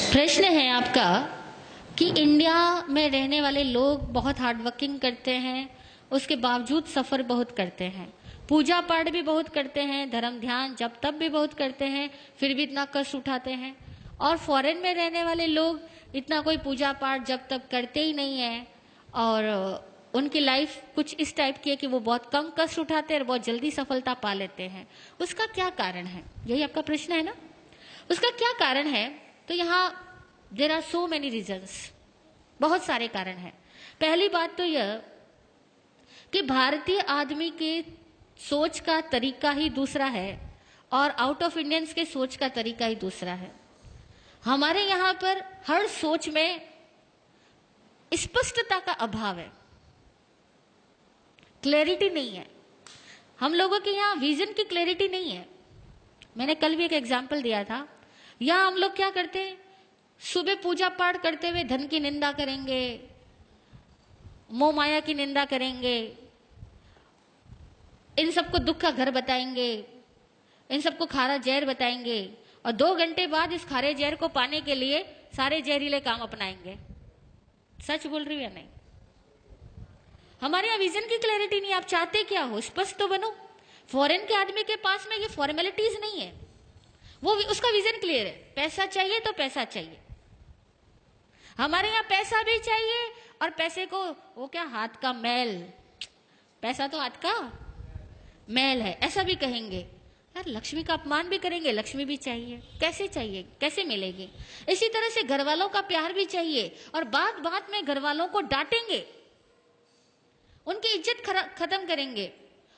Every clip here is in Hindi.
प्रश्न है आपका कि इंडिया में रहने वाले लोग बहुत हार्ड वर्किंग करते हैं, उसके बावजूद सफ़र बहुत करते हैं, पूजा पाठ भी बहुत करते हैं, धर्म ध्यान जब तब भी बहुत करते हैं, फिर भी इतना कष्ट उठाते हैं। और फॉरेन में रहने वाले लोग इतना कोई पूजा पाठ जब तब करते ही नहीं है और उनकी लाइफ कुछ इस टाइप की है कि वो बहुत कम कष्ट उठाते हैं और बहुत जल्दी सफलता पा लेते हैं। उसका क्या कारण है? यही आपका प्रश्न है ना। उसका क्या कारण है? तो यहाँ there are so many reasons, बहुत सारे कारण हैं। पहली बात तो यह कि भारतीय आदमी के सोच का तरीका ही दूसरा है और आउट ऑफ इंडियंस के सोच का तरीका ही दूसरा है। हमारे यहाँ पर हर सोच में स्पष्टता का अभाव है, क्लैरिटी नहीं है। हम लोगों के यहाँ विजन की क्लैरिटी नहीं है। मैंने कल भी एक एग्जाम्पल दिया था। यहाँ हम लोग क्या करते हैं, सुबह पूजा पाठ करते हुए धन की निंदा करेंगे, मोह माया की निंदा करेंगे, इन सबको दुख का घर बताएंगे, इन सबको खारा जहर बताएंगे और 2 घंटे बाद इस खारे जहर को पाने के लिए सारे जहरीले काम अपनाएंगे। सच बोल रही हूं या नहीं? हमारे यहाँ विजन की क्लैरिटी नहीं। आप चाहते क्या हो, स्पष्ट तो बनो। फॉरेन के आदमी के पास में ये फॉर्मेलिटीज नहीं है, वो उसका विजन क्लियर है। पैसा चाहिए तो पैसा चाहिए। हमारे यहाँ पैसा भी चाहिए और पैसे को वो क्या, हाथ का मैल, पैसा तो हाथ का मैल है, ऐसा भी कहेंगे। यार लक्ष्मी का अपमान भी करेंगे, लक्ष्मी भी चाहिए। कैसे चाहिए, कैसे मिलेगी? इसी तरह से घर वालों का प्यार भी चाहिए और बात बात में घर वालों को डांटेंगे, उनकी इज्जत खत्म करेंगे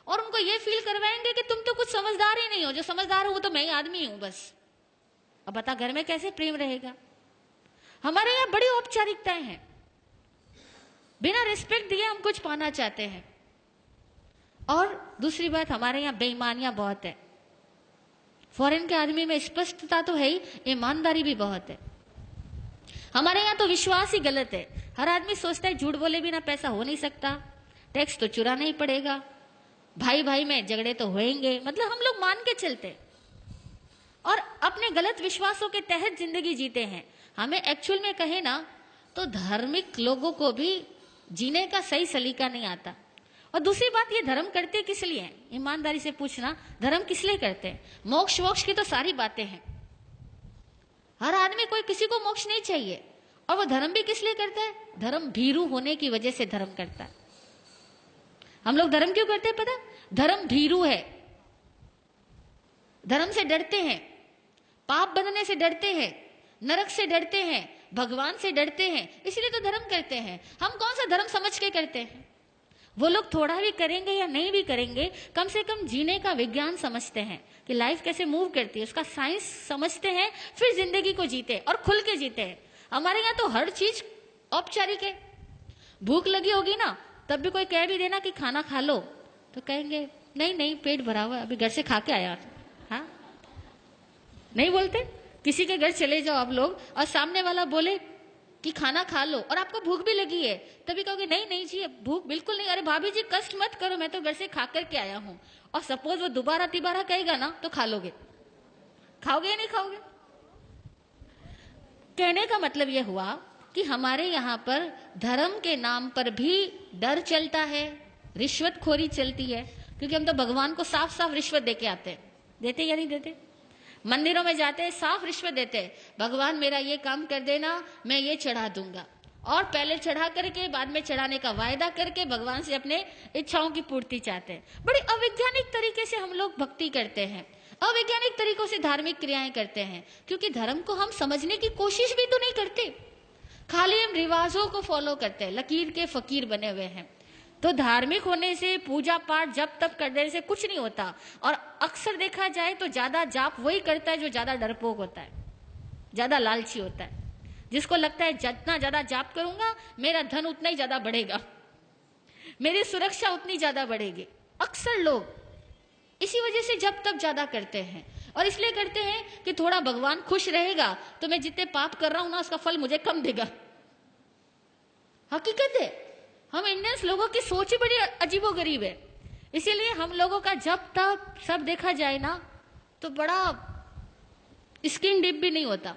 और उनको ये फील करवाएंगे कि तुम तो कुछ समझदार ही नहीं हो, जो समझदार हो वो तो मैं ही आदमी हूं बस। अब बता घर में कैसे प्रेम रहेगा? हमारे यहाँ बड़ी औपचारिकताएं हैं, बिना रिस्पेक्ट दिए हम कुछ पाना चाहते हैं। और दूसरी बात, हमारे यहाँ बेईमानियां बहुत है। फॉरेन के आदमी में स्पष्टता तो है ही, ईमानदारी भी बहुत है। हमारे यहाँ तो विश्वास ही गलत है। हर आदमी सोचता है झूठ बोले बिना पैसा हो नहीं सकता, टैक्स तो चुराना ही पड़ेगा, भाई भाई में झगड़े तो होंगे, मतलब हम लोग मान के चलते और अपने गलत विश्वासों के तहत जिंदगी जीते हैं। हमें एक्चुअल में कहे ना तो धार्मिक लोगों को भी जीने का सही सलीका नहीं आता। और दूसरी बात, ये धर्म करते किस लिए हैं? ईमानदारी से पूछना, धर्म किस लिए करते हैं? मोक्ष वोक्ष की तो सारी बातें हैं। हर आदमी, कोई किसी को मोक्ष नहीं चाहिए। और वो धर्म भी किस लिए करता है? धर्म भीरू होने की वजह से धर्म करता है। हम लोग धर्म क्यों करते हैं पता? धर्म भीरू है, धर्म से डरते हैं, पाप बनने से डरते हैं, नरक से डरते हैं, भगवान से डरते हैं, इसलिए तो धर्म करते हैं। हम कौन सा धर्म समझ के करते हैं? वो लोग थोड़ा भी करेंगे या नहीं भी करेंगे, कम से कम जीने का विज्ञान समझते हैं कि लाइफ कैसे मूव करती है, उसका साइंस समझते हैं, फिर जिंदगी को जीते और खुल के जीते हैं। हमारे यहाँ तो हर चीज औपचारिक है। भूख लगी होगी ना, तब भी कोई कह भी देना कि खाना खा लो तो कहेंगे नहीं नहीं पेट भरा हुआ है, अभी घर से खा के आया। हाँ, नहीं बोलते? किसी के घर चले जाओ आप लोग और सामने वाला बोले कि खाना खा लो और आपको भूख भी लगी है, तभी कहोगे नहीं नहीं जी भूख बिल्कुल नहीं, अरे भाभी जी कष्ट मत करो, मैं तो घर से खा करके आया हूं। और सपोज वो दोबारा तिबारा कहेगा ना तो खा लोगे। खाओगे या नहीं खाओगे? कहने का मतलब यह हुआ कि हमारे यहाँ पर धर्म के नाम पर भी डर चलता है, रिश्वतखोरी चलती है, क्योंकि हम तो भगवान को साफ साफ रिश्वत देके आते हैं। देते या नहीं देते? मंदिरों में जाते हैं, साफ रिश्वत देते हैं, भगवान मेरा ये काम कर देना, मैं ये चढ़ा दूंगा। और पहले चढ़ा करके बाद में चढ़ाने का वायदा करके भगवान से अपने इच्छाओं की पूर्ति चाहते हैं। बड़ी अवैज्ञानिक तरीके से हम लोग भक्ति करते हैं, अवैज्ञानिक तरीकों से धार्मिक क्रियाएं करते हैं, क्योंकि धर्म को हम समझने की कोशिश भी तो नहीं करते, खाली हम रिवाजों को फॉलो करते हैं, लकीर के फकीर बने हुए हैं। तो धार्मिक होने से, पूजा पाठ जब तब करने से कुछ नहीं होता। और अक्सर देखा जाए तो ज्यादा जाप वही करता है जो ज्यादा डरपोक होता है, ज्यादा लालची होता है, जिसको लगता है जितना ज्यादा जाप करूंगा मेरा धन उतना ही ज्यादा बढ़ेगा, मेरी सुरक्षा उतनी ज्यादा बढ़ेगी। अक्सर लोग इसी वजह से जब तब ज्यादा करते हैं और इसलिए करते हैं कि थोड़ा भगवान खुश रहेगा तो मैं जितने पाप कर रहा हूं ना उसका फल मुझे कम देगा। हकीकत है, हम इंडियंस लोगों की सोच ही बड़ी अजीबोगरीब है। इसीलिए हम लोगों का जब तक सब देखा जाए ना तो बड़ा स्किन डीप भी नहीं होता।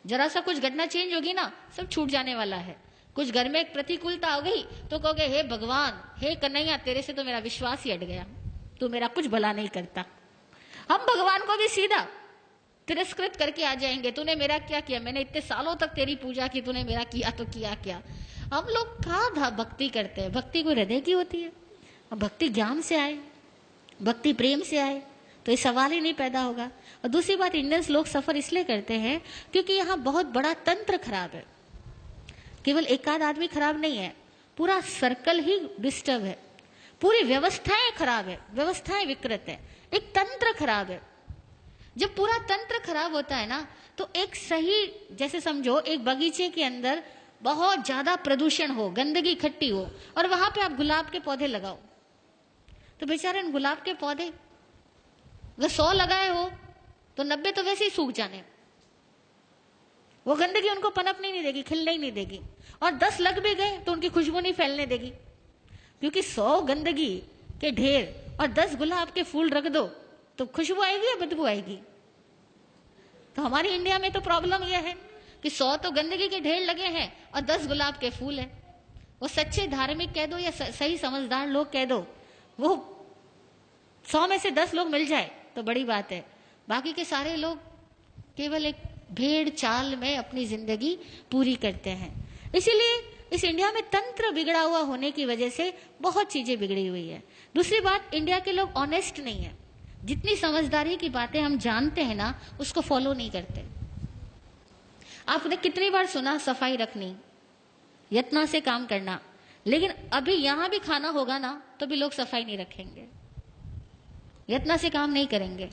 जरा सा कुछ घटना चेंज होगी ना, सब छूट जाने वाला है। कुछ घर में एक प्रतिकूलता हो गई तो कहोगे हे भगवान, हे कन्हैया, तेरे से तो मेरा विश्वास ही हट गया, तू मेरा कुछ भला नहीं करता। हम भगवान को भी सीधा तिरस्कृत करके आ जाएंगे, तूने मेरा क्या किया, मैंने इतने सालों तक तेरी पूजा की, तूने मेरा किया तो किया क्या। हम लोग कहाँ भक्ति करते हैं? भक्ति कोई हृदय की होती है? अब भक्ति ज्ञान से आए, भक्ति प्रेम से आए तो ये सवाल ही नहीं पैदा होगा। और दूसरी बात, इंडियंस लोग सफर इसलिए करते हैं क्योंकि यहाँ बहुत बड़ा तंत्र खराब है। केवल एक आध आदमी खराब नहीं है, पूरा सर्कल ही डिस्टर्ब है, पूरी व्यवस्थाएं खराब है, व्यवस्थाएं विकृत है, एक तंत्र खराब है। जब पूरा तंत्र खराब होता है ना, तो एक सही, जैसे समझो एक बगीचे के अंदर बहुत ज्यादा प्रदूषण हो, गंदगी इकट्ठी हो, और वहां पे आप गुलाब के पौधे लगाओ, तो बेचारे गुलाब के पौधे अगर 100 लगाए हो तो 90 तो वैसे ही सूख जाने, वो गंदगी उनको पनपने नहीं देगी, खिलने ही नहीं देगी। और 10 लग भी गए तो उनकी खुशबू नहीं फैलने देगी, क्योंकि 100 गंदगी के ढेर और 10 गुलाब के फूल रख दो तो खुशबू आएगी या बदबू आएगी। तो हमारी इंडिया में तो प्रॉब्लम यह है कि 100 तो गंदगी के ढेर लगे हैं और 10 गुलाब के फूल हैं। वो सच्चे धार्मिक कह दो या सही समझदार लोग कह दो, वो 100 में से 10 लोग मिल जाए तो बड़ी बात है, बाकी के सारे लोग केवल एक भेड़ चाल में अपनी जिंदगी पूरी करते हैं। इसीलिए इस इंडिया में तंत्र बिगड़ा हुआ होने की वजह से बहुत चीजें बिगड़ी हुई है। दूसरी बात, इंडिया के लोग ऑनेस्ट नहीं है, जितनी समझदारी की बातें हम जानते हैं ना, उसको फॉलो नहीं करते। आपने कितनी बार सुना सफाई रखनी, यत्न से काम करना, लेकिन अभी यहां भी खाना होगा ना तो भी लोग सफाई नहीं रखेंगे, यत्न से काम नहीं करेंगे।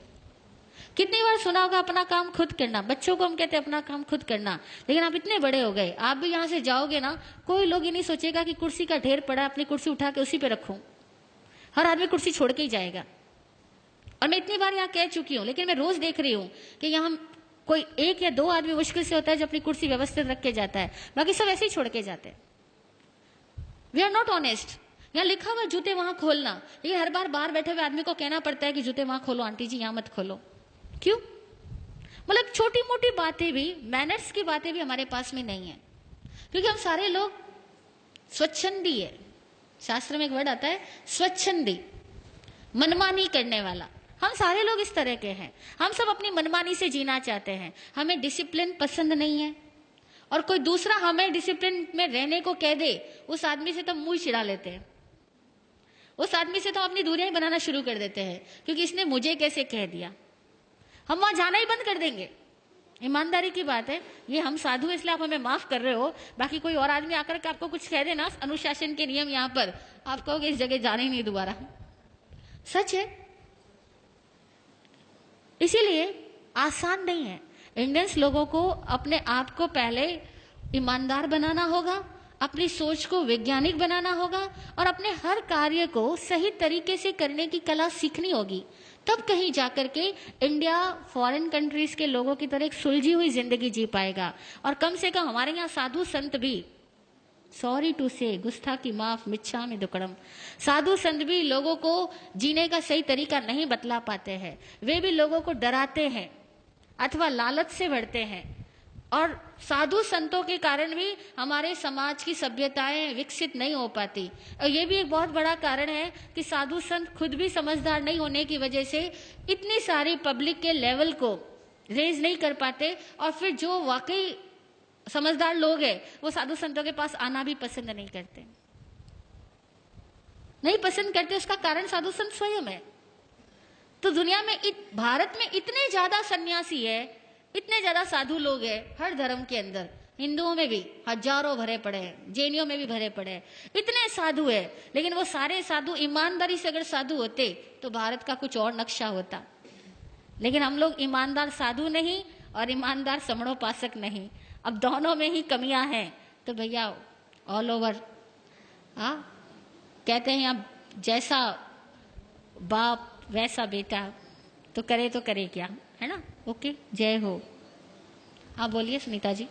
कितनी बार सुना होगा अपना काम खुद करना, बच्चों को हम कहते हैं अपना काम खुद करना, लेकिन आप इतने बड़े हो गए, आप भी यहां से जाओगे ना, कोई लोग ये नहीं सोचेगा कि कुर्सी का ढेर पड़ा, अपनी कुर्सी उठा के उसी पे रखूं। हर आदमी कुर्सी छोड़ के ही जाएगा। और मैं इतनी बार यहाँ कह चुकी हूं, लेकिन मैं रोज देख रही हूं कि यहाँ कोई 1 या 2 आदमी मुश्किल से होता है जो अपनी कुर्सी व्यवस्थित रख के जाता है, बाकी सब ऐसे ही छोड़ के जाते हैं। We are not honest. यहाँ लिखा हुआ जूते वहां खोलना, लेकिन हर बार बाहर बैठे हुए आदमी को कहना पड़ता है कि जूते वहां खोलो, आंटी जी यहाँ मत खोलो। क्यों? मतलब छोटी मोटी बातें भी, मैनर्स की बातें भी हमारे पास में नहीं है, क्योंकि हम सारे लोग स्वच्छंदी है। शास्त्र में एक वर्ड आता है स्वच्छंदी, मनमानी करने वाला। हम सारे लोग इस तरह के हैं, हम सब अपनी मनमानी से जीना चाहते हैं, हमें डिसिप्लिन पसंद नहीं है। और कोई दूसरा हमें डिसिप्लिन में रहने को कह दे, उस आदमी से तो मुंह चिढ़ा लेते हैं, उस आदमी से तो अपनी दूरियां बनाना शुरू कर देते हैं, क्योंकि इसने मुझे कैसे कह दिया। हम वहां जाना ही बंद कर देंगे। ईमानदारी की बात है, ये हम साधु इसलिए आप हमें माफ कर रहे हो, बाकी कोई और आदमी आकर के आपको कुछ कह देना, अनुशासन के नियम यहाँ पर, आप कहोगे इस जगह जाना ही नहीं दोबारा। सच है। इसीलिए आसान नहीं है। इंडियंस लोगों को अपने आप को पहले ईमानदार बनाना होगा, अपनी सोच को वैज्ञानिक बनाना होगा, और अपने हर कार्य को सही तरीके से करने की कला सीखनी होगी। तब कहीं जाकर के इंडिया फॉरेन कंट्रीज के लोगों की तरह एक सुलझी हुई जिंदगी जी पाएगा। और कम से कम हमारे यहाँ साधु संत भी, सॉरी टू से, गुस्ताखी माफ, मिच्छामि दुक्कडम, साधु संत भी लोगों को जीने का सही तरीका नहीं बतला पाते हैं। वे भी लोगों को डराते हैं अथवा लालच से भरते हैं, और साधु संतों के कारण भी हमारे समाज की सभ्यताएं विकसित नहीं हो पाती। और ये भी एक बहुत बड़ा कारण है कि साधु संत खुद भी समझदार नहीं होने की वजह से इतनी सारी पब्लिक के लेवल को रेज नहीं कर पाते, और फिर जो वाकई समझदार लोग हैं वो साधु संतों के पास आना भी पसंद नहीं करते, नहीं पसंद करते। उसका कारण साधु संत स्वयं है। तो दुनिया में भारत में इतने ज्यादा सन्यासी है, इतने ज्यादा साधु लोग हैं, हर धर्म के अंदर, हिंदुओं में भी हजारों भरे पड़े हैं, जैनियों में भी भरे पड़े हैं, इतने साधु है। लेकिन वो सारे साधु ईमानदारी से अगर साधु होते तो भारत का कुछ और नक्शा होता। लेकिन हम लोग ईमानदार साधु नहीं और ईमानदार समणोपासक नहीं, अब दोनों में ही कमियां हैं। तो भैया ऑल ओवर कहते हैं अब जैसा बाप वैसा बेटा, तो करे क्या, है ना। ओके, जय हो। हाँ बोलिए सुनीता जी।